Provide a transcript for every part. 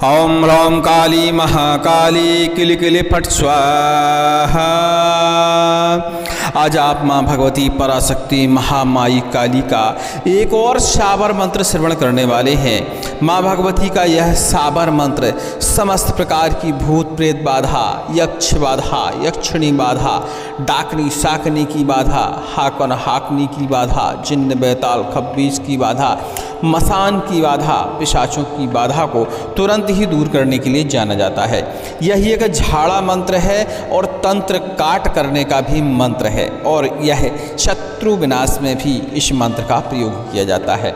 ओम ह्रौं काली महाकाली किल किल फट स्वाहा। आज आप माँ भगवती पराशक्ति महामाई काली का एक और साबर मंत्र श्रवण करने वाले हैं। माँ भगवती का यह साबर मंत्र समस्त प्रकार की भूत प्रेत बाधा, यक्ष बाधा, यक्षिणी बाधा, डाकनी शाकनी की बाधा, हाकन हाकनी की बाधा, जिन्न बैताल खब्बीस की बाधा, मसान की बाधा, पिशाचों की बाधा को तुरंत ही दूर करने के लिए जाना जाता है। यही एक झाड़ा मंत्र है और तंत्र काट करने का भी मंत्र है और यह शत्रु विनाश में भी इस मंत्र का प्रयोग किया जाता है।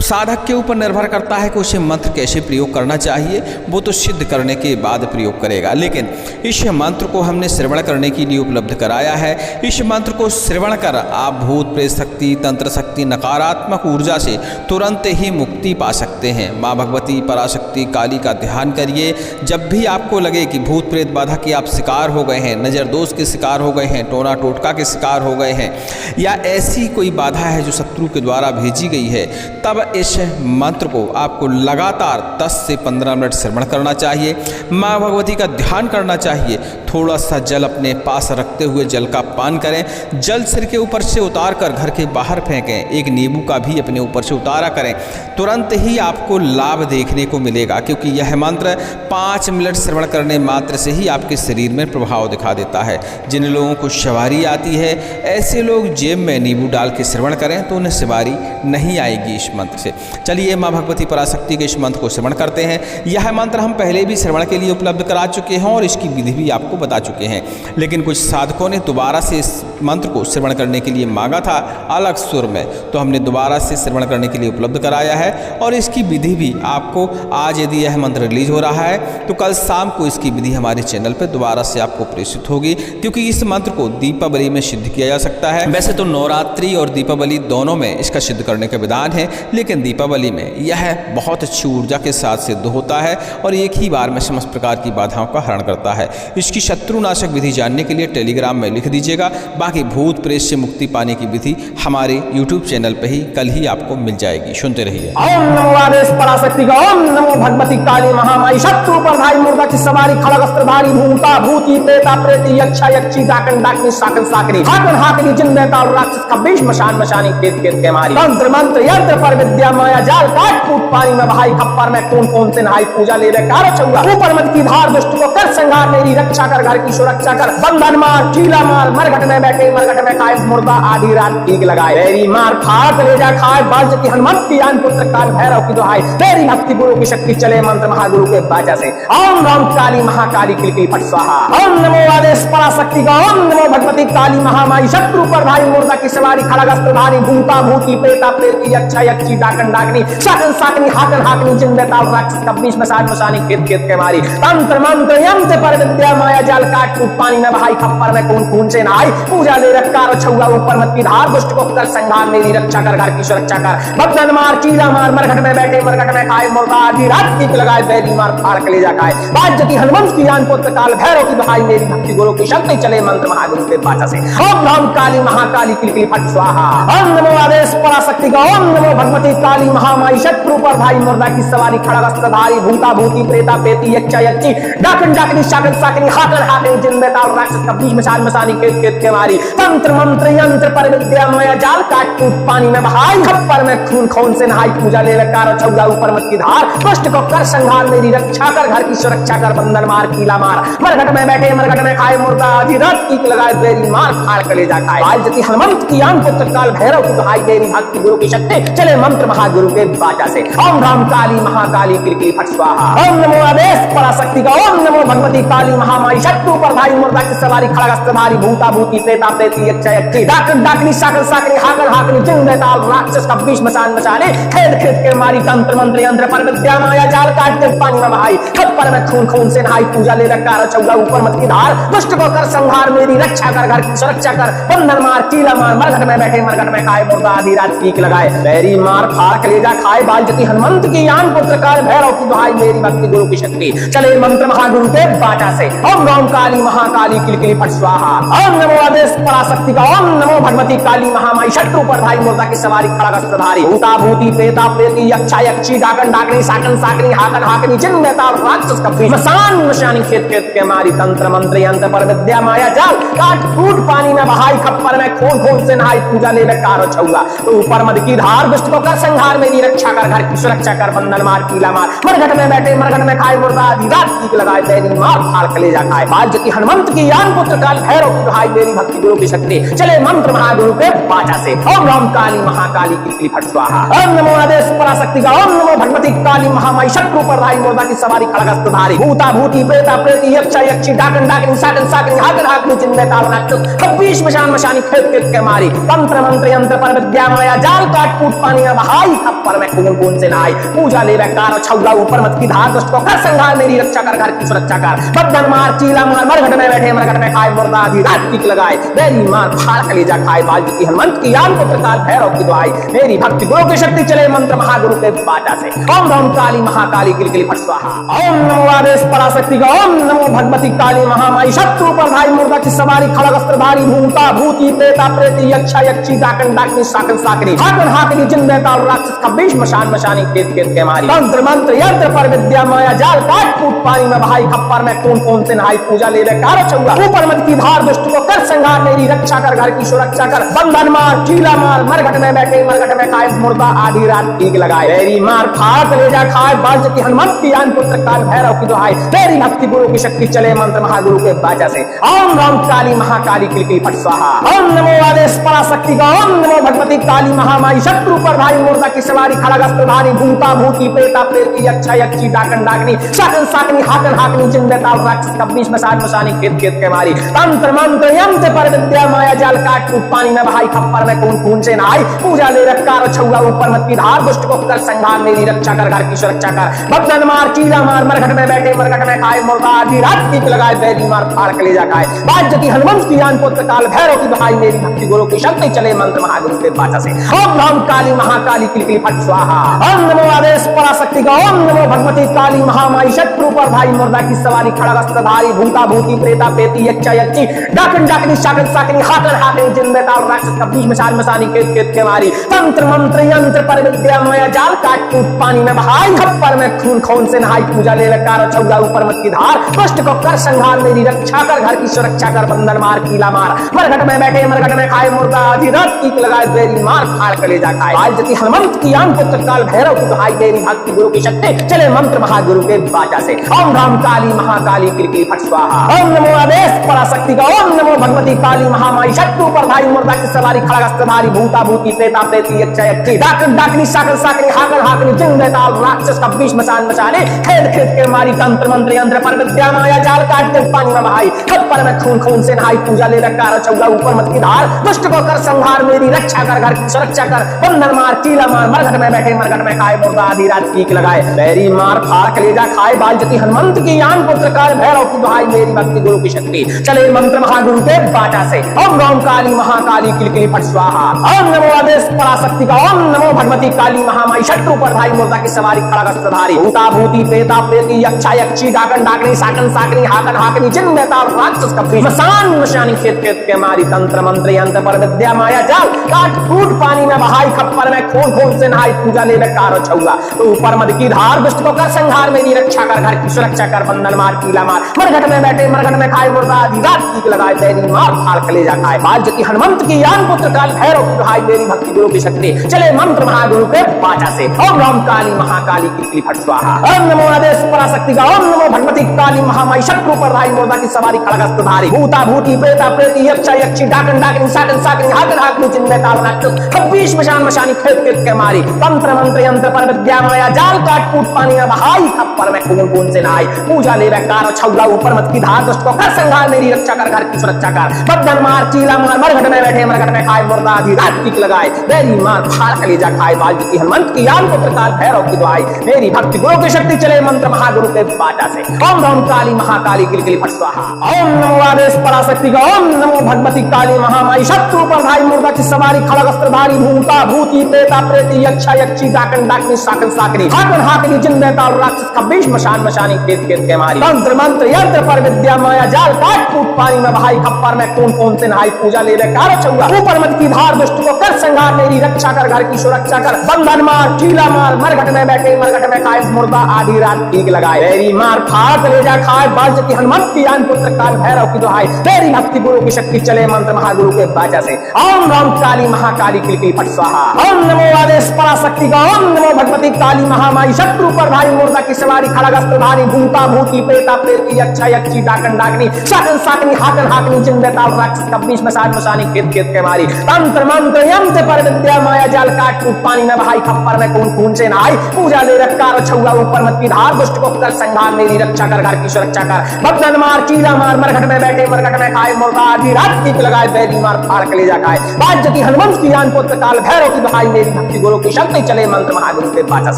साधक के ऊपर निर्भर करता है कि उसे मंत्र कैसे प्रयोग करना चाहिए, वो तो सिद्ध करने के बाद प्रयोग करेगा। लेकिन इस मंत्र को हमने श्रवण करने के लिए उपलब्ध कराया है। इस मंत्र को श्रवण कर आप भूत प्रेत शक्ति, तंत्र शक्ति, नकारात्मक ऊर्जा से तुरंत ही मुक्ति पा सकते हैं। माँ भगवती पराशक्ति काली का ध्यान करिए। जब भी आपको लगे कि भूत प्रेत बाधा के आप शिकार हो गए हैं, नज़र दोष के शिकार हो गए हैं, टोना टोटका के शिकार हो गए हैं, या ऐसी कोई बाधा है जो शत्रु के द्वारा भेजी गई है, तब इस मंत्र को आपको लगातार 10 से 15 मिनट श्रवण करना चाहिए। माँ भगवती का ध्यान करना चाहिए। थोड़ा सा जल अपने पास रखते हुए जल का पान करें। जल सिर के ऊपर से उतार कर घर के बाहर फेंकें। एक नींबू का भी अपने ऊपर से उतारा करें। तुरंत ही आपको लाभ देखने को मिलेगा, क्योंकि यह मंत्र 5 मिनट श्रवण करने मात्र से ही आपके शरीर में प्रभाव दिखा देता है। जिन लोगों को सवारी आती है, ऐसे लोग जेब में नींबू डाल के श्रवण करें तो उन्हें सवारी नहीं आएगी इस मंत्र से। चलिए माँ भगवती पराशक्ति के इस मंत्र को श्रवण करते हैं। यह मंत्र हम पहले भी श्रवण के लिए उपलब्ध करा चुके हैं और इसकी विधि भी आपको बता चुके हैं, लेकिन कुछ साधकों ने दोबारा से इस मंत्र को श्रवण करने के लिए मांगा था अलग सुर में, तो हमने दोबारा से श्रवण करने के लिए उपलब्ध कराया है। और इसकी विधि भी आपको आज, यदि यह मंत्र रिलीज हो रहा है तो कल शाम को इसकी विधि हमारे चैनल पर दोबारा से आपको प्रेषित होगी, क्योंकि इस मंत्र को दीपावली में सिद्ध किया जा सकता है। वैसे तो नवरात्रि और दीपावली दोनों में इसका सिद्ध करने का विधान है, लेकिन दीपावली में यह बहुत अच्छी ऊर्जा के साथ सिद्ध होता है और एक ही बार में समस्त प्रकार की बाधाओं का हरण करता है। इसकी शत्रुनाशक विधि जानने के लिए टेलीग्राम में लिख दीजिएगा। बाकी भूत प्रेत से मुक्ति पाने की विधि हमारे YouTube चैनल पर ही कल ही आपको मिल जाएगी। सुनते रहिए। ओम नमो आदेश पराशक्ति का, ओम नमो भगवती काली महामाई शत्रु पर भाई मुर्दा की सवारी खड़ग अस्त्रधारी भूता भूति प्रेता प्रेती यक्षा यक्षी डाकन डाकनी शाकन साकरी हाकन हाकनी जिन बैताल राक्षस खब्बीश मशान मशानी खेत खेत के मारी तंत्र मंत्र यंत्र पर विद्या माया जाल काट कूट पानी में बहाई खप्पर में कौन से नहाई पूजा ले रहे कार छुआ ऊपर मत की धार दुष्ट को कर संहार मेरी रक्षा कर, घर की सुरक्षा कर, बंधन मार चीला मार, मरघट में बैठे मरघट में खाए मुर्दा आधी रात टीक लगाए मेरी मार फाट ले जा खाए बाज की हनुमत की आन पुत्र काल भैरव की दुहाई तेरी भक्ति गुरु की शक्ति चले मंत्र महागुरु के बाजा से। ओम राम काली महाकाली किलकिल फट स्वाहा। ओम नमो आदेश पराशक्ति का, ओम नमो भगवती काली महामाई शत्रु पर भाई मुर्दा की सवारी खड़ग अस्त्रधारी भूता भूति प्रेता प्रेती यक्षा यक्षी डाकन डाकनी शाकन साकनी हाकन हाकनी जिन बैताल राक्षस खब्बीश मशान मशानी खेत खेत के मारी तंत्र मंत्र यंत्र पर विद्या माया जाल काट कूट पानी में बहाई खप्पर में कौन से नहाई पूजा ले रखकार छुआ ऊपर मत की धार दुष्ट को कर संहार मेरी रक्षा कर, घर की सुरक्षा कर, बंधन मार चीला मार, मरघट में बैठे मरघट में खाए मुर्दा आधी रात टीक लगाए बैरी मार फाड़ कलेजा खाए बाज्यति हनुमंत की आन पुत्र काल भैरव की बहाई मेरी भक्ति गुरु की शक्ति चले मंत्र महागुरु के बाचा से। ओम राम काली महाकाली किलकिल फट स्वाहा। ओम नमो आदेश पराशक्ति का, ओम नमो भगवती काली महामाई शत्रु पर भाई मुर्दा की सवारी खड़ग अस्त्रधारी भूता भूति प्रेता प्रेती यक्षा यक्षी डाकन डाकनी शाकन साकनी हाकन हाकनी जिन बैताल राक्षस खब्बीश मशान मशानी खेत खेत के मारी तंत्र मंत्र यंत्र पर विद्या माया जाल काट कूट पानी में बहाई खप्पर में खून से नहाई पूजा ले लकार छुआ ऊपर मत की धार दुष्ट को कर संहार मेरी रक्षा कर, घर की सुरक्षा कर, बंधन मार कीला मार, मरघट में बैठे मरघट में खाए मुर्दा आधी रात टीक लगाए बेरी मार फाड़ कलेजा खाए बाज्यति हनुमंत की आन पुत्र काल भैरव की दुहाई तेरी भक्ति गुरु की शक्ति चले मंत्र महागुरु के बाचा से। ओम राम काली महाकाली किलकिल फट स्वाहा। ओम नमो आदेश पराशक्ति का, ओम नमो भगवती काली महामाई शत्रु पर भाई मुर्दा की सवारी खड़ग अस्त्रधारी भूता भूति प्रेता प्रेती यक्षा यक्षी डाकन डाकनी शाकन साकनी हाकन हाकनी जिन बैताल राक्षस खब्बीश मशान मशाने खेत खेत के मारी तंत्र मंत्र यंत्र पर विद्या माया जाल काट के पानी में बहाई खप्पर में खून से नहाई पूजा ले रखकार छुआ ऊपर मत की धार दुष्ट को कर संहार मेरी रक्षा कर, घर की सुरक्षा कर, बंधन मार चीला मार, मरघट में बैठे मरघट में खाए मुर्दा आधी रात टीक लगाए बैरी मार फाड़ कलेजा खाए बाज्यति हनुमंत की आन पुत्र काल भैरव की दुहाई मेरी भक्ति गुरु की शक्ति चले मंत्र महागुरु के बाचा से। ओम गौम काली महाकाली किलकिली फट स्वाहा। ओम नमो आदेश पराशक्ति का। ओम नमो भगवती काली महामाई शत्रु पर धाई मुर्दा की सवारी खड़गस्त्रधारी भूता भूती प्रेता प्रेती यक्षा यक्षी डाकन डाकनी साकन साकनी हाकन हाकनी जिन बेताल राक्षस कपी मसान मशानी खेत खेत के मारी तंत्र मंत्र यंत्र पर विद्या माया जाल काट कूट पानी में बहाई खप्पर में खून खून से नहाई पूजा ले कारो छौला तो ऊपर मद की धार दुष्ट को कर संहार मेरी रक्षा कर घर की सुरक्षा कर बंधन मार कीला मार मरघट में बैठे मरघट में खाए मुर्दा आधी रात की लगाए तेरी मार फाड़ कलेजा खाए बाज की हनुमंत की यान पुत्र काल भैरव की भाई मेरी भक्ति गुरु की शक्ति चले मंत्र महागुरु के बाचा से। ओम राम काली महाकाली की फट स्वाहा। ओम नमो आदेश पराशक्ति का। ओम नमो भगवती काली महामाई शत्रु पर धाई मुर्दा की सवारी खड़गस्त्रधारी भूता भूती प्रेता प्रेती यक्षा यक्षी डाकन डाकनी साकन साकनी हाकन हाकनी जिन बेताल राक्षस कपीश मशान मशानी खेत खेत के मारी तंत्र मंत्र यंत्र पर विद्या माया जाल काट कूट पानी में बहाई खप्पर में खून खून से नहाई पूजा ले कार छौला ऊपर मत की धार दुष्ट को कर संहार मेरी रक्षा कर घर की सुरक्षा कर बदन मार चीला मार मरघट में बैठे मरघट में खाए मुर्दा आधी रात की लगाए मेरी मार फाड़ कलेजा खाए बाल्टी की हनुमंत की यान पुत्र काल भैरव की दुआई मेरी भक्ति गुरु की शक्ति चले मंत्र महागुरु के बाटा से। ओम राम काली महाकाली किलकिली फट स्वाहा। ओम नमो आदेश पराशक्ति का। ओम नमो भगवती काली महामाई शत्रु पर धाई मुर्दा की सवारी खड़गस्त्रधारी भूता भूती प्रेता प्रेती यक्षा यक्षी डाकन डाकनी साकन साकनी हाकन हाकनी जिन बेताल राक्षस कबीश मशान मशानी खेत खेत के मारी तंत्र मंत्र यंत्र पर विद्या माया जाल काट कूट पानी में बहाई खप्पर में खून खून से नहाई पूजा ले कारो छौला ऊपर मत की धार दुष्ट को कर संहार मेरी रक्षा कर घर की सुरक्षा कर बंधन मार चीला मार मरघट में बैठे मरघट में खाए मुर्दा आधी रात भीग लगाए मेरी मार फाड़ ले जा खाए बाज की हनुमंत की यान पुत्र काल भैरव की दुहाई तेरी भक्ति गुरु की शक्ति चले मंत्र महागुरु के बाजा से। ओम राम काली महाकाली किलकिली फट स्वाहा। ओम नमो आदेश पराशक्ति का। ओम नमो भगवती काली महामाई शत्रु पर धाई मुर्दा की सवारी खड़गस्त्रधारी भूता भूती प्रेता प्रेती यक्षा यक्षी डाकन डाकनी साकन साकनी हाकन हाकनी जिन बेताल राक्षस कबीश मशान मशानी खेत खेत के मारी तंत्र मंत्र यंत्र पर विद्या माया जाल काट कूट पानी में बहाई खप्पर में खून खून से नहाई पूजा ले कार छौला ऊपर मत की धार दुष्ट को कर संहार मेरी रक्षा कर घर की सुरक्षा कर बदन मार चीला मार मरघट में बैठे मरघट में खाए मुर्दा आधी रात की लगाए बैरी मार फाड़ कलेजा खाए बाज की हनुमंत की यान पुत्र काल भैरव की दुहाई मेरी भक्ति गुरु की शक्ति चले मंत्र महागुरु के बाचा से। ओम राम काली महाकाली किलकिली फट स्वाहा। ओम नमो आदेश पराशक्ति का। ओम नमो भगवती काली महामाई शत्रु पर भाई मुर्दा की सवारी खड़गस्त्रधारी भूता भूती प्रेता प्रेती यक्षा यक्षी डाकन डाकनी साकन साकनी हाकन हाकनी जिन बेताल राक्षस कबीश मशान मशानी खेत खेत के मारी तंत्र मंत्र यंत्र पर विद्या माया जाल काट कूट पानी में बहाई खप्पर में खून खून से नहाई पूजा ले कार छौला ऊपर मत की धार दुष्ट को कर संहार मेरी रक्षा कर घर की सुरक्षा कर बंधन मार कीला मार मरघट में बैठे मरघट में खाए मुर्दा आधी रात की लगाए बेरी मार फाड़ कलेजा खाए बाज हनुमंत की यान पुत्र काल भैरव की दुहाई मेरी भक्ति गुरु की शक्ति चले मंत्र महागुरु के बाचा से। ओम राम काली महाकाली किलकिली फट स्वाहा। ओम नमो आदेश पराशक्ति का। ओम नमो भगवती काली महामाई शत्रु पर धाई मुर्दा की सवारी खड़गस्त्रधारी भूता भूती प्रेता प्रेती यक्षा यक्षी डाकन डाकनी साकन साकनी हाकन हाकनी जिन बेताल राक्षस कबीश मशान मशाने खेत खेत के मारी तंत्र मंत्र यंत्र पर विद्या माया जाल काट के पानी में बहाई खप्पर में खून खून से नहाई पूजा ले कार छौला ऊपर मत की धार दुष्ट को कर संहार मेरी रक्षा कर घर की सुरक्षा कर बंधन मार चीला मार मरघट में बैठे मरघट में खाए मुर्दा आधी रात पीक लगाए बैरी मार फाड़ कलेजा खाए बालजती हनुमंत की यान पुत्र काल भैरव की दुहाई मेरी भक्ति गुरु की शक्ति चले मंत्र महागुरु के बाटा से। ओम राम काली महाकाली किलकिली फट स्वाहा। ओम नमो आदेश पराशक्ति का। ओम नमो भगवती काली महामाई शत्रु पर धाई मुर्दा की सवारी खड़गस्त्रधारी भूता भूती प्रेता प्रेती यक्षा यक्षी डाकन डाकनी साकन साकनी हाकन हाकनी जिन बेताल राक्षस कबीश मशान मशानी खेत खेत के मारी तंत्र मंत्र यंत्र पर विद्या माया जाल काट कूट पानी में बहाई खप्पर में खून खून से नहाई पूजा ले कार छौला तो ऊपर मद की धार दुष्ट को कर संहार मेरी रक्षा कर घर की सुरक्षा कर बंधन मार कीला मार मरघट में बैठे मरघट में खाए मुर्दा आधी रात की लगाए बैरी मार फाड़ कलेजा खाए बाज की हनुमंत की यान पुत्र काल भैरव की दुहाई मेरी भक्ति गुरु की शक्ति चले मंत्र महागुरु के बाचा से। ओम राम काली महाकाली किलकिली फट स्वाहा। ओम नमो आदेश पराशक्ति का। ओम नमो भगवती काली महामाई शत्रु पर धाई मुर्दा की सवारी खड़गस्त्रधारी भूता भूती प्रेता प्रेती यक्षा यक्षी डाकन डाकनी साकन साकनी हाकन हाकनी जिन बेताल राक्षस कबीश मशान मशानी खेत खेत के मारी तंत्र मंत्र यंत्र पर विद्या माया जाल काट कूट पानी में बहाई खप्पर में खून खून से नहाई पूजा ले कार छौला ऊपर मत की धार दुष्ट को कर संहार मेरी रक्षा कर घर की सुरक्षा कर बदन मार चीला मार मरघट में बैठे मरघट में खाए मुर्दा आधी रात की लगाए बैरी मार फाड़ कलेजा खाए बाल्टी हनुमंत की यान पुत्र काल भैरव की दुहाई मेरी भक्ति गुरु की शक्ति चले मंत्र महागुरु के बाटा से। ओम राम काली महाकाली किलकिली फट स्वाहा। ओम नमो आदेश पराशक्ति का। ओम नमो भगवती काली महामाई शत्रु पर धाई मुर्दा की सवारी खड़गस्त्रधारी भूता भूती प्रेता प्रेती यक्षा यक्षी डाकन डाकनी साकन साकनी हाकन हाकनी जिन बेताल राक्षस कबीश मशान मशानी खेत खेत के मारी तंत्र मंत्र यंत्र पर विद्या माया जाल काट कूट पानी में बहाई खप्पर में कौन कौन से नहाई पूजा ले कार छुआ ऊपर मत की धार दुष्ट को कर संहार मेरी रक्षा कर घर की सुरक्षा कर बंधन मार ढीला मार मरघट में बैठे मरघट में खाए मुर्दा आधी रात टीक लगाए तेरी मार फाड़ ले जा खाए बालजती हनुमंत की आन पुत्र काल भैरव की दुहाई तेरी भक्ति गुरु की शक्ति चले मंत्र महागुरु के बाजा से ओम राम काली महाकाली किलकिल फट स्वाहा ओम नमो आदेश पराशक्ति का ओम नमो भगवती काली महामाई शत्रु पर भाई मुर्दा की सवारी खड़गस्त्रधारी भूता भूती प्रेता प्रेती यक्षा यक्षी डाकन डाकनी शाकन साकनी हाकन हाकनी जिन बेताल राक्षस कब्बीश मसान मसानी खेत खेत के मारी तंत्र मंत्र यंत्र पर विद्या माया जाल काट कूट पानी में बहाई खप्पर में खून खून से नहाई पूजा ले रखकार छुआ ऊपर मत की धार दुष्ट को कर संहार मेरी रक्षा कर घर की सुरक्षा कर बदन मार चीला मार मरघट में बैठे मरघट में खाए मुर्दा आधी रात टीक लगाए बैरी मार फाड़ के ले जा खाए बाजती हनुमंत की आन पुत्र काल भैरव की दुहाई मेरी भक्ति गुरु की शक्ति चले मंत्र महागुरु के बाचा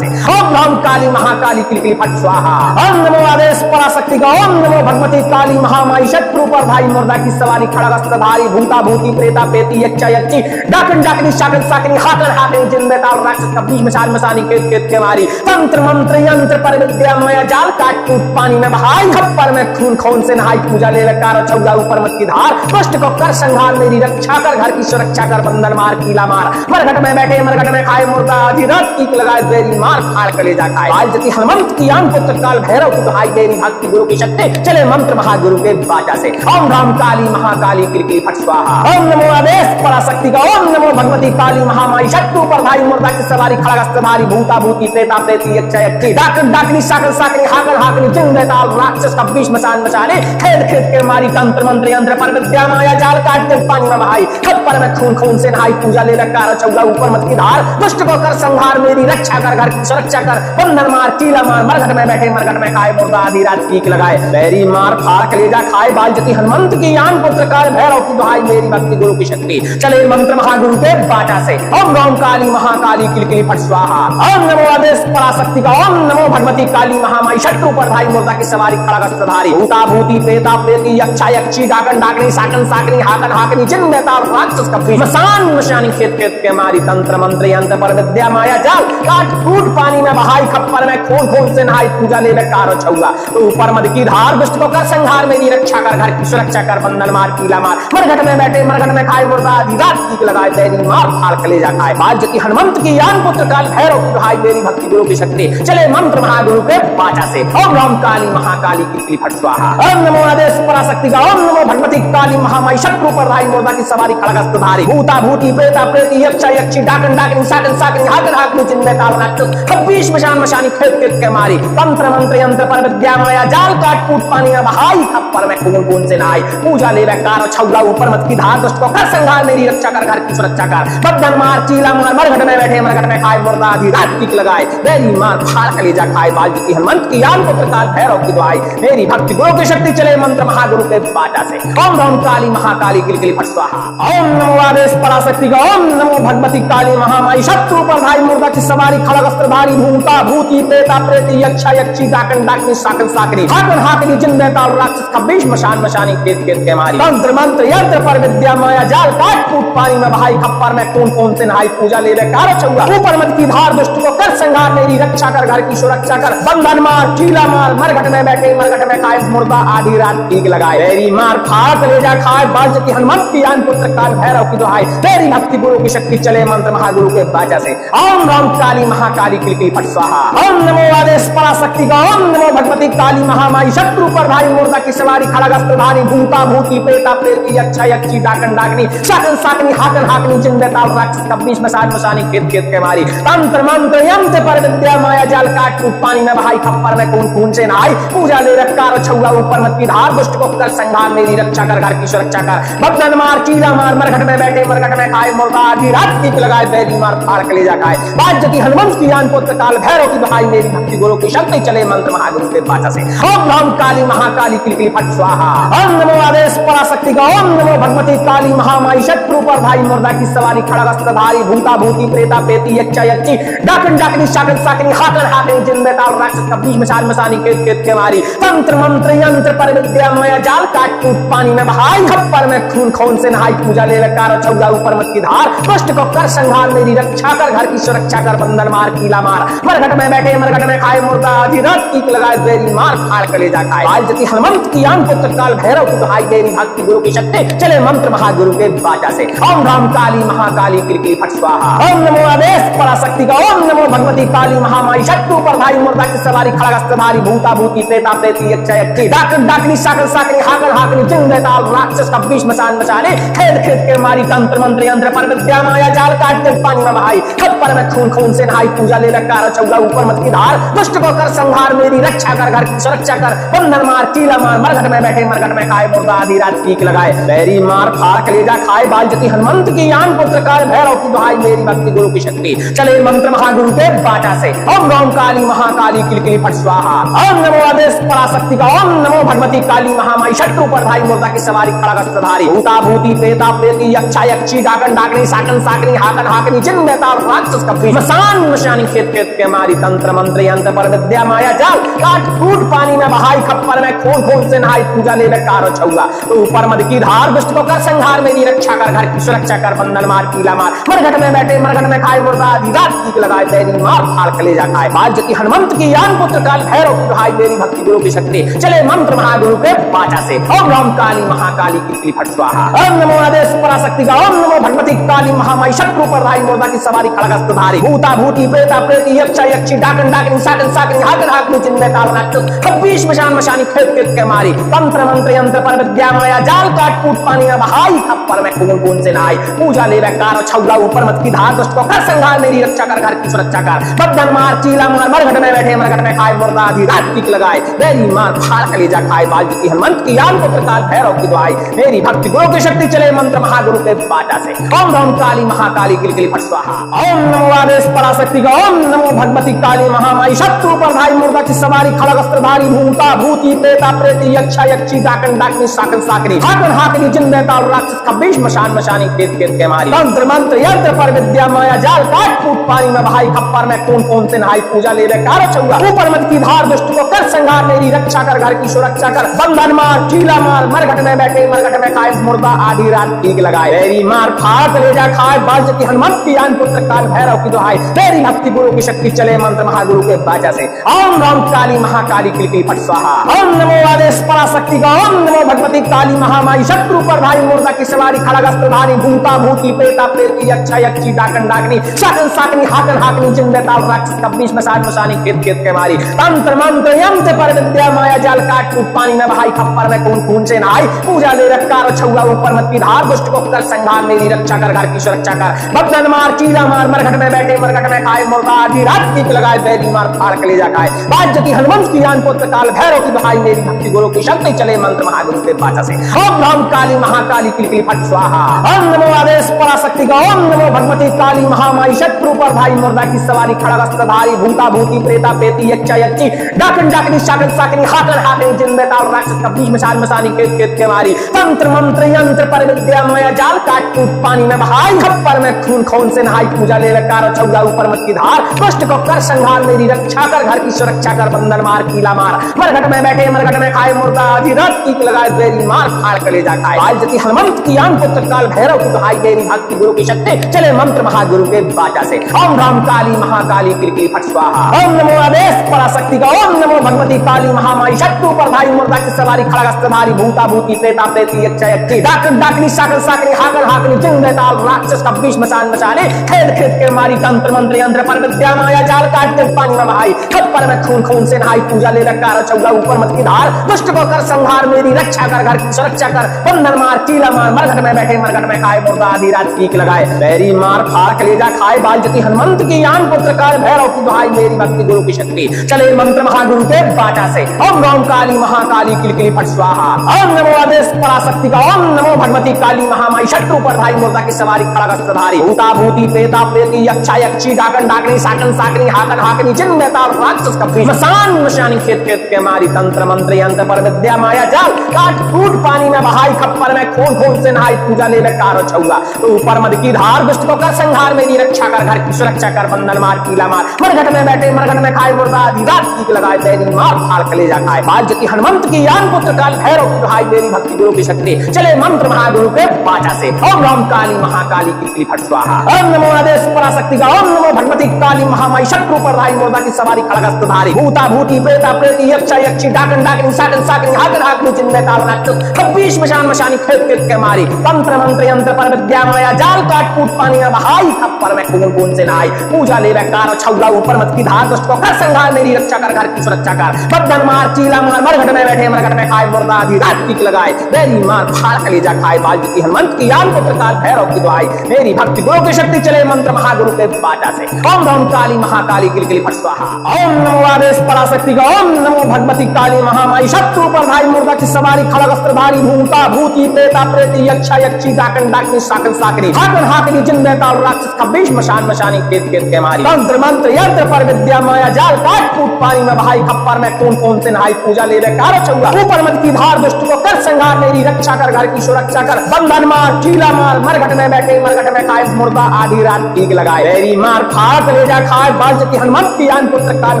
से ओम राम काली महाकाली किलकिल फट स्वाहा ओम नमो आदेश पराशक्ति का ओम नमो भगवती काली महामाई शत्रु पर भाई मुर्दा की सवारी खड़गस्त्रधारी भूता भूती प्रेता पेती यक्षा यक्षी डाकन डाकनी शाकन साकनी हाकन हाकनी जिन बेताल राक्षस कब्बीश मसान मसानी खेत खेत के मारी तंत्र मंत्र यंत्र पर विद्या माया जाल काट कूट पानी में बहाई खप्पर में खून खून से नहाई पूजा ले लकार छुआ ऊपर मत की धार दुष्ट को कर संहार मेरी रक्षा कर घर की सुरक्षा कर बंधन मार कीला मार मरघट में बैठे मरघट में खाए मुर्दा आधी रात टीक लगाए बेरी मार फाड़ के ले जा खाए बालजती हनुमंत की आन पुत्र काल भैरव की दुहाई मेरी भक्ति गुरु की शक्ति चले मंत्र महागुरु के बाचा से ओम राम काली महाकाली किलकिल फट स्वाहा ओम नमो आदेश पराशक्ति का ओम नमो भगवती काली महामाई शत्रु पर भाई मुर्दा की सवारी खड़गस्त्रधारी भूता भूती प्रेता प्रेती यक्षा यक्षी डाकन डाकनी शाकन साकनी हाकन हाकनी जिन बेताल राक्षस कब्बीश मसान मसाने खेत खेत के मारी तंत्र मंत्र यंत्र पर विद्या माया जाल काट के पानी में बहाई खप्पर में खून खून से नहाई पूजा ले रखकार छुआ ऊपर मत की धार दुष्ट को कर संहार मेरी रक्षा कर घर की सुरक्षा कर बंधन मार चीला मार मरघट में बैठे मरघट में खाए मुर्दा आधी रात टीक लगाए बैरी मार फाड़ के ले जा खाए बालजती हनुमंत की आन पुत्र काल भैरव की दुहाई मेरी भक्ति गुरु की शक्ति चले मंत्र महागुरु के बाचा से ओम राम काली महाकाली किलकिल फट स्वाहा ओम नमो आदेश पराशक्ति का ओम नमो भगवती काली महामाई शत्रु पर भाई मुर्दा की सवारी खड़गस्त्रधारी भूता भूती प्रेता प्रेती यक्षा यक्षी डाकन डाकनी शाकन साकनी हाकन हाकनी जिन बेताल राक्षस कब्बीश मसान मसानी खेत खेत के मारी तंत्र मंत्र यंत्र पर विद्या माया जाल काट कूट पानी में बहाई खप्पर में खून खून से नहाई पूजा ले लकार छुआ ऊपर मद की धार दुष्ट को कर संहार मेरी रक्षा कर घर की सुरक्षा कर बंधन मार कीला मार मरघट में बैठे मरघट में खाए मुर्दा आधी रात टीक लगाए बैरी मार फाड़ के ले जा खाए बालजती हनुमंत की आन पुत्र काल भैरव की दुहाई मेरी भक्ति गुरु की शक्ति चले मंत्र महागुरु के बाचा से ओम राम काली महाकाली किलकिल फट स्वाहा ओम नमो आदेश पराशक्ति का ओम नमो भगवती काली महामाई शत्रु पर भाई मुर्दा की सवारी खड़गस्त्रधारी भूता भूती प्रेता प्रेती यक्षा यक्षी डाकन डाकनी शाकन साकनी हाकन हाकनी जिन बेताल राक्षस कब्बीश मसान मसानी खेत खेत के मारी तंत्र मंत्र यंत्र पर विद्या माया जाल काट कूट पानी में बहाई खप्पर में खून खून से नहाई पूजा ले कार छुआ ऊपर मत की धार दुष्ट को कर संहार मेरी रक्षा कर घर की सुरक्षा कर बदन मार चीला मार मरघट में बैठे मरघट में खाए मुर्दा आधी रात टीक लगाए बैरी मार फाड़ के ले जा खाए बालजती हनुमंत की आन पुत्र काल भैरव की दुहाई मेरी भक्ति गुरु की शक्ति चले मंत्र महागुरु के बाचा से ओम राम काली महाकाली किलकिल फट स्वाहा ओम नमो आदेश पराशक्ति का ओम नमो भगवती काली महामाई शत्रु पर भाई मुर्दा की सवारी खड़गस्त्रधारी भूता भूती प्रेता प्रेती यक्षा यक्षी डाकन डाकनी शाकन साकनी हाकन हाकनी जिन बेताल राक्षस कब्बीश मसान मसानी खेत खेत के मारी तंत्र मंत्र यंत्र पर विद्या माया जाल काट कूट पानी में बहाई खप्पर में खून खून से नहाई पूजा ले कार छुआ ऊपर मत की धार दुष्ट को कर संहार मेरी रक्षा कर घर की सुरक्षा कर बंधन मार चीला मार मरघट में बैठे मरघट में खाए मुर्दा आधी रात टीक लगाए बैरी मार फाड़ के ले जा खाए बालजती हनुमंत की आन पुत्र काल भैरव की दुहाई तेरी भक्ति गुरु की शक्ति चले मंत्र महागुरु के बाचा से ओम राम काली महाकाली किलकिल फट स्वाहा ओम नमो आदेश पराशक्ति का ओम नमो भगवती काली महामाई शत्रु पर भाई मुर्दा की सवारी खड़गस्त्रधारी भूता भूती प्रेता प्रेती यक्षा यक्षी डाकन डाकनी शाकन साकनी हाकन हाकनी जिन बेताल राक्षस कब्बीश मसान मसानी खेत खेत के मारी तंत्र मंत्र यंत्र पर विद्या माया जाल काट कूट पानी में बहाई खप्पर में खून खून से नहाई पूजा ले रखकार छुआ ऊपर मत की धार दुष्ट को कर संहार मेरी रक्षा कर घर की सुरक्षा कर बदन मार चीला मार मरघट में बैठे मरघट में खाए मुर्दा आधी रात टीक लगाए बैरी मार फाड़ के ले जा खाए बालजती हनुमंत की आन पुत्र काल भैरव की दुहाई मेरी भक्ति गुरु की शक्ति चले मंत्र महागुरु के बाचा से ओम राम काली महाकाली किलकिल फट स्वाहा ओम नमो आदेश पराशक्ति का ओम नमो भगवती काली महामाई शत्रु पर भाई मुर्दा की सवारी खड़गस्त्रधारी भूता भूती प्रेता प्रेती यक्षा यक्षी डाकन डाकनी शाकन साकनी हाकन हाकनी जिन बेताल राक्षस कब्बीश मसान मसानी खेत खेत के मारी तंत्र मंत्र यंत्र पर विद्या माया जाल काट कूट पानी में बहाई खप्पर में खून खून से नहाई पूजा ले कार छुआ ऊपर मत की धार दुष्ट को कर संहार मेरी रक्षा कर घर की सुरक्षा कर बंधन मार कीला मार मरघट में बैठे मरघट में खाए मुर्दा आधी रात टीक लगाए बैरी मार फाड़ के ले जा खाए बाल जति हनुमंत की आन पुत्र काल भैरव की दुहाई तेरी भक्ति गुरु की शक्ति चले मंत्र महागुरु के बाचा से। ओम राम काली महाकाली किलकिली फट स्वाहा। ओम नमो आदेश पराशक्ति का। ओम नमो भगवती काली महामाई शत्रु पर भाई मुर्दा की सवारी खड़गस्त्रधारी भूता भूती प्रेता प्रेती यक्षा यक्षी डाकन डाकनी साकन साकनी हाकन हाकनी जिन देताल राक्षस का बीच मसान मचाने खेद खेद के मारी तंत्र मंत्र यंत्र पर विद्या माया जाल काट के पानी में बहाई खप्पर में खून खून से नहाई पूजा ले लकार चौगा ऊपर मत की धार दुष्ट को कर संहार मेरी रक्षा कर घर की सुरक्षा कर बंधन मार कीला मार मरघट में बैठे मरघट में खाए मुर्दा आधी रात टीक लगाए बैरी मार फाड़ कलेजा खाए बाल जति हनुमंत की यान पुत्र काल भैरव की दुहाई मेरी भक्ति गुरु की शक्ति चले मंत्र महागुरु के बाटा से। ओम राम काली महाकाली किलकिली फट स्वाहा। ओम नमो आदेश पराशक्ति का। ओम नमो भगवती काली महामाई शत्रु पर भाई मुर्दा की सवारी खड़गस्त्रधारी भूता भूती प्रेता प्रेती यक्षा यक्षी डाकन डाकनी साकन साकनी हाकन हाकनी जिन बेताल राक्षस का बीच मसान मशानी खेत खेत के मारी तंत्र मंत्र यंत्र पर विद्या माया जाल काट कूट पानी में बहाई खप्पर में खून खून से नहाई पूजा ले कारो छौगा तो ऊपर मद की धार दुष्ट को कर संहार मेरी रक्षा कर घर की सुरक्षा कर बंधन मार कीला मार मरघट में बैठे मरघट में खाए मुर्दा आधी रात टीक लगाए तेरी मार फाड़ कलेजा खाए बाल जति हनुमंत की यान पुत्र काल भैरव की दुहाई मेरी भक्ति गुरु की शक्ति चले मंत्र महागुरु के बाचा से। ओम राम काली महाकाली किलकिली फट स्वाहा। ओम नमो आदेश पराशक्ति का। ओम नमो भगवती काली महामाई शत्रु पर भाई मुर्दा की सवारी खड़गस्त्रधारी भूता भूती प्रेता प्रेती यक्षा यक्षी डाकन डाकनी साकन साकनी हाकन हाकनी जिन बेताल राक्षस खब्बीश मशान मशानी खेत खेत के मारी तंत्र मंत्र यंत्र पर विद्या माया जाल काट कूट पानी में बहाई खप्पर में खून खून से नहाई पूजा ले कार छौगा ऊपर मत की धार दुष्ट को कर संहार मेरी रक्षा कर घर की सुरक्षा कर बंधन मार कीला मार मरघट में बैठे मरघट में खाए मुर्दा आधी रात टीक लगाए मेरी मार फाड़ कलेजा खाए बाल जति हनुमंत की यान पुत्र काल भैरव की दुहाई मेरी भक्ति गुरु की शक्ति चले मंत्र महागुरु के बाटा से। ओम राम काली महाकाली किलकिली फट स्वाहा। ओम नमो आदेश पराशक्ति का। ओम नमो भगवती काली महामाई शत्रु पर भाई मुर्दा की सवारी खड़गस्त्रधारी भूता भूती प्रेता प्रेती यक्षा यक्षी डाकन डाकनी साकन साकनी हाकन हाकनी जिन बेताल राक्षस का बीच मशान मशानी खेत खेत के मारी तंत्र मंत्र यंत्र पर विद्या माया जाल काट कूट पानी में बहाई खप्पर में खून खून से नहाई पूजा ले कार छौगा ऊपर मत की धार दुष्ट को कर संहार मेरी रक्षा कर घर की सुरक्षा कर बंधन मार कीला मार मरघट में बैठे मरघट में खाए मुर्दा आधी रात टीक लगाए मेरी मार फाड़ कलेजा खाए बाल जति हनुमंत की यान पुत्र काल भैरव की दुहाई तेरी भक्ति गुरु की शक्ति चले मंत्र महागुरु के बाचा से। ओम राम काली महाकाली किलकिली फट स्वाहा। ओम नमो आदेश पराशक्ति का। ओम नमो भगवती काली महामाई शत्रु पर भाई मुर्दा की सवारी खड़गस्त्रधारी भूता भूती प्रेता प्रेती यक्षा यक्षी डाकन डाकनी साकन साकनी हाकन हाकनी जिन बेताल राक्षस का बीच मसान मशानी खेत खेत के मारी तंत्र मंत्र यंत्र पर विद्या माया जाल काट कूट पानी में बहाई खप्पर में खून खून से नहाई पूजा ले कार छौगा ऊपर मत की धार दुष्ट को कर संहार मेरी रक्षा कर घर की सुरक्षा कर बंधन मार कीला मार मरघट में बैठे मरघट में खाए मुर्दा आधी रात टीक लगाए बैरी मार फाड़ कलेजा खाए बाल जति हनुमंत की यान पुत्र काल भैरव की दुहाई मेरी भक्ति गुरु की शक्ति चले मंत्र महागुरु के बाचा से। ओम राम काली महाकाली किलकिली फट स्वाहा। ओम नमो आदेश पराशक्ति का। ओम नमो भगवती काली महामाई शत्रु पर भाई मुर्दा की सवारी खड़गस्त्रधारी भूता भूती प्रेता प्रेती यक्षा यक्षी डाकन डाकनी साकन साकनी हाकन हाकनी जिन बेताल राक्षस का बीच मशान मशानी खेत खेत के मारी तंत्र मंत्र यंत्र पर विद्या माया जाल काट कूट पानी में बहाई खप्पर में खून खून से नहाई पूजा ले कार छौगा ऊपर मत की धार दुष्ट को कर संहार मेरी रक्षा कर घर की सुरक्षा कर बंधन मार कीला मार मरघट में बैठे मरघट में खाए मुर्दा आधी रात टीक लगाए बेरी मार फाड़ कलेजा खाए बाल जति हनुमंत की यान पुत्र काल भैरव की दुहाई मेरी भक्ति गुरु की शक्ति चले मंत्र महागुरु के बाचा से। ओम राम काली महाकाली किलकिली फट स्वाहा। ओम नमो आदेश पराशक्ति का। ओम नमो भगवती काली महामाई शत्रु पर भाई मुर्दा की सवारी खड़गस्त्रधारी भूता भूती प्रेता प्रेती यक्षा यक्षी डाकन डाकनी साकन साकनी हाकन हाकनी जिन बेताल राक्षस का बीच मसान मचाने खेद खेद के मारी तंत्र मंत्र यंत्र पर विद्या माया जाल काट के पानी में बहाई खप्पर में खून खून से नहाई पूजा ले कार छौगा ऊपर मत की धार दुष्ट को कर संहार मेरी रक्षा कर घर की सुरक्षा कर बंधन मार कीला मार मरघट में बैठे मरघट में खाए मुर्दा आधी रात टीक लगाए बैरी मार फाड़ कलेजा खाए बाल जति हनुमंत की यान पुत्र काल भैरव की दुहाई मेरी भक्ति गुरु की शक्ति चले मंत्र महागुरु के बाचा से। ओम राम काली महाकाली किलकिली फट स्वाहा। ओम नमो आदेश पराशक्ति का। ओम नमो भगवती काली महामाई शत्रु पर भाई मुर्दा की सवारी खड़गस्त्रधारी भूता भूती प्रेता प्रेती यक्षा यक्षी डाकन डाकनी साकन साकनी हाकन हाकनी जिन बेताल राक्षस का बीच मसान मशानी खेत खेत के मारी तंत्र मंत्र यंत्र पर विद्या माया जाल काट कूट पानी में बहाई खप्पर में खून खून से नहाई पूजा ले कार छौगा तो ऊपर मद की धार दुष्ट को कर संहार मेरी रक्षा कर घर की सुरक्षा कर बंधन मार कीला मार मरघट में बैठे मरघट में खाए मुर्दा आधी रात टीक लगाए बैरी मार फाड़ कलेजा खाए बाल जति हनुमंत की यान पुत्र काल भैरव की दुहाई मेरी भक्ति गुरु की शक्ति चले मंत्र महागुरु के बाचा से। ओम राम काली महाकाली किलकिली फट स्वाहा। ओम नमो आदेश पराशक्ति का। ओम नमो भगवती काली महामाई शत्रु पर भाई मुर्दा की सवारी खड़गस्त्रधारी भूता भूती प्रेता प्रेती यक्षा यक्षी डाकन डाकनी साकन साकनी हाकन हाकनी चिन्ह ताल राक्षस 26 मशान मशानी खेत खेत के मारी तंत्र मंत्र यंत्र पर विद्या माया जाल काट कूट पानी में बहाई खप्पर में कून कून से नहाई पूजा ले कार छौला ऊपर मत की धार दुष्ट को कर संहार मेरी रक्षा कर घर की सुरक्षा कर बदन मार चीला मार मरघट में बैठे मरघट में खाए मुर्दा आधी रात टिक लगाए मेरी मार फाड़ कलेजा खाए बाल्टी हनुमंत की यान पुत्र काल भैरव की दुआई मेरी भक्ति गुरु की शक्ति चले मंत्र महागुरु के बाटा से ओम ओम काली महाकाली किलकिली फट स्वाहा ओम नमो आदेश पराशक्ति का ओम नमो भगवती काली महामाई शत्रु पर भाई मुर्दा की सवारी खड़ग अस्त्रधारी भूता भूती प्रेता प्रेती यक्षा यक्षी डाकन डाकनी साकन साकरी हाकन हाकनी जिन बेताल राक्षस 26 मशान मशानी खेत खेत के मारी तंत्र मंत्र यंत्र पर विद्या माया जाल काट कूट पानी में बहाई खप्पर में कौन कौन से नहाई पूजा ले कार छौला ऊपर मत की धार दुष्ट को कर संहार मेरी रक्षा कर घर की सुरक्षा कर बंधन मार चीला मार मरघट में बैठे मरघट में खाए मुर्दा आधी रात टीक लगाए मेरी मार फाड़ कलेजा खाए बाल्टी हनुमंत की यान पुत्र काल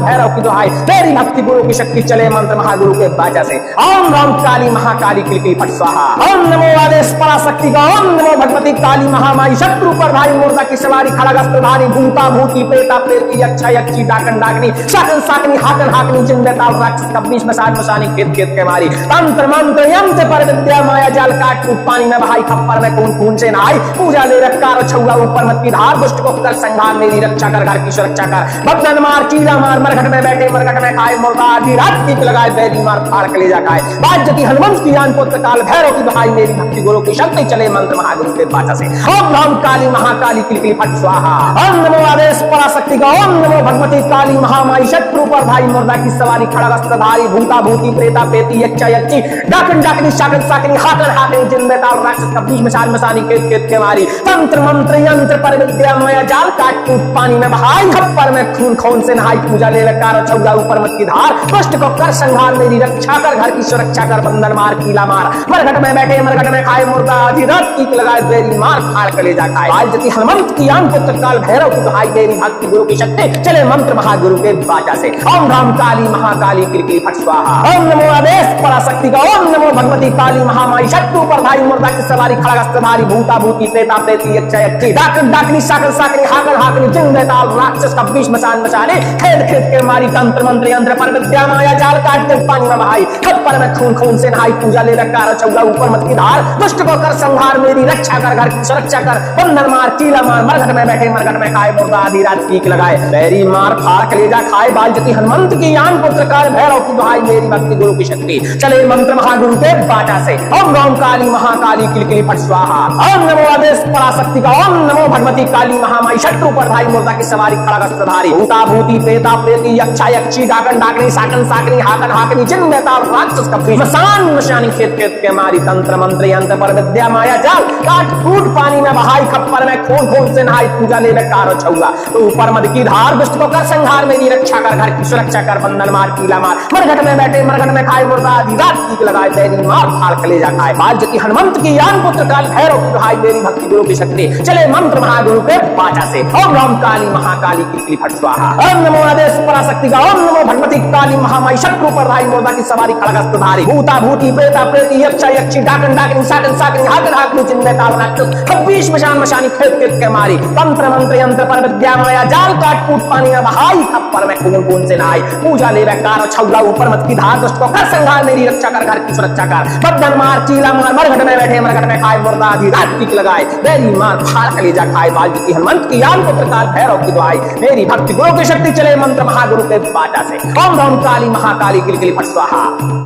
भैरव की दुहाई मेरी भक्ति गुरु की शक्ति चले मंत्र महागुरु के बाजा से ओम राम काली महाकाली किलकिली फट स्वाहा ओम नमो आदेश पराशक्ति का ओम नमो भगवती काली महामाई शत्रु पर भाई मुर्दा की सवारी खड़ग अस्त्रधारी भूता भूती प्रेता प्रेती यक्षा यक्षी डाकन डाकनी साकन साकनी हाकन हाकनी जिन बेताल राक्षस 26 मशान मशानी खेत खेत के मारी तंत्र मंत्र यंत्र पर विद्या माया जाल काट कूट पानी में बहाई खप्पर में कून कून से नहाई पूजा ले रकार छौला ऊपर मत की धार दुष्ट को कर संहार मेरी रक्षा कर घर की सुरक्षा कर बदन मार चीला मार मरघट में बैठे मरघट में खाए मुर्दा आधी रात टीक लगाए बैरी मार फाड़ कलेजा खाए बाज्यति हनुमंत की यान पुत्र काल भैरव की दुहाई मेरी भक्ति गुरु की शक्ति चले मंत्र महागुरु के बाचा से ओम राम काली महाकाली किलकिली फट स्वाहा ओम नमो आदेश पराशक्ति का ओम नमो भगवती काली महामाई शत्रु पर भाई मुर्दा की सवारी खड़ग अस्त्रधारी भूता भूती प्रेता प्रेती यक्षा यक्षी डाकन डाकनी साकन साकनी हाकन हाकनी जिन बेताल राक्षस 26 मशान मशानी खेत खेत के मारी तंत्र मंत्र यंत्र पर विद्या माया जाल काट कूट पानी में बहाई खप्पर में खून खून से नहाई पूजा ले कार छौला ऊपर मत की धार दुष्ट को कर संहार मेरी रक्षा कर घर की सुरक्षा कर बंधन मार कीला मार मरघट में बैठे मरघट में खाए मुर्दा आधी रात टीक लगाए बेरी मार फाड़ कलेजा खाए बाल्टी हनुमंत की यान पुत्र काल भैरव की दुहाई मेरी भक्ति गुरु की शक्ति चले मंत्र महागुरु के बाचा से ओम राम काली महाकाली किलकिली फट स्वाहा ओम नमो आदेश पराशक्ति का ओम नमो भगवती काली महामाई शत्रु पर भाई मुर्दा की सवारी खड़ग अस्त्रधारी भूता भूती प्रेता प्रेती यक्षा यक्षी डाकन डाकनी साकन साकनी हाकन हाकनी जिन बेताल राक्षस 26 मशान मशाने खेत खेत के मारी तंत्र मंत्र यंत्र पर विद्या माया जाल काट के पानी में बहाई खप्पर में खून खून से नहाई पूजा ले कार छौला ऊपर मत की धार दुष्ट को कर संहार मेरी रक्षा कर घर की सुरक्षा कर बंधन मार चीला मार मरघट में बैठे मरघट में खाए मुर्दा आधी रात टीक लगाए बैरी मार फाड़ कलेजा खाए बाल्टी हनुमंत की यान पुत्र काल भैरव की दुहाई मेरी भक्ति गुरु की शक्ति चले मंत्र महागुरु के बाटा से ओम राम काली महाकाली किलकिली फट स्वाहा ओम नमो आदेश पराशक्ति का ओम नमो भगवती काली महामाई शत्रु पर भाई मुर्दा की सवारी खड़ग अस्त्रधारी भूता भूती प्रेता प्रेती यक्षा यक्षी डाकन डाकनी साकन साकनी हाकन हाकनी जिन बेताल राक्षस 26 मशान मशानी खेत खेत के मारी तंत्र मंत्र यंत्र पर विद्या माया जाल काट कूट पानी में बहाई खप्पर में खून खून से नहाई पूजा ले कार छौला ऊपर मद की धार दुष्ट को कर संहार मेरी रक्षा कर घर की सुरक्षा कर बंधन मार कीला मार मरघट में बैठे मरघट में खाए मुर्दा आधी रात टीक लगाए बैरी मार फाड़ कलेजा खाए बाल्टी हनुमंत की यान पुत्र काल भैरव की दुहाई मेरी भक्ति गुरु की शक्ति चले मंत्र महागुरु के बाचा से ओम राम काली महाकाली किलकिली फट स्वाहा ओम नमो आदेश पराशक्ति का ओम नमो भगवती काली महामाई शत्रु पर भाई मुर्दा की सवारी खड़ग अस्त्रधारी भूता भूती प्रेता प्रेती यक्षा यक्षी डाकन डाकनी साकन साकनी हाकन हाकनी जिन बेताल राक्षस 26 मशान मशानी खेत खेत के मारी तंत्र मंत्र यंत्र पर विद्या माया जाल काट कूट पानी में बहाई खप्पर में कून कून से नहाई पूजा ले कार छौला ऊपर मत की धार दुष्ट को कर संहार मेरी रक्षा कर घर की सुरक्षा कर बदन मार चीला मार मरघट में बैठे मरघट में खाए मुर्दा आधी रात टीक लगाए बैरी मार फाड़ कलेजा खाए बाल्टी हनुमंत की यान पुत्र काल भैरव की दुहाई मेरी भक्ति गुरु की शक्ति चले मंत्र महागुरु के बाटा से ओम राम काली महाकाली किलकिली फट स्वाहा।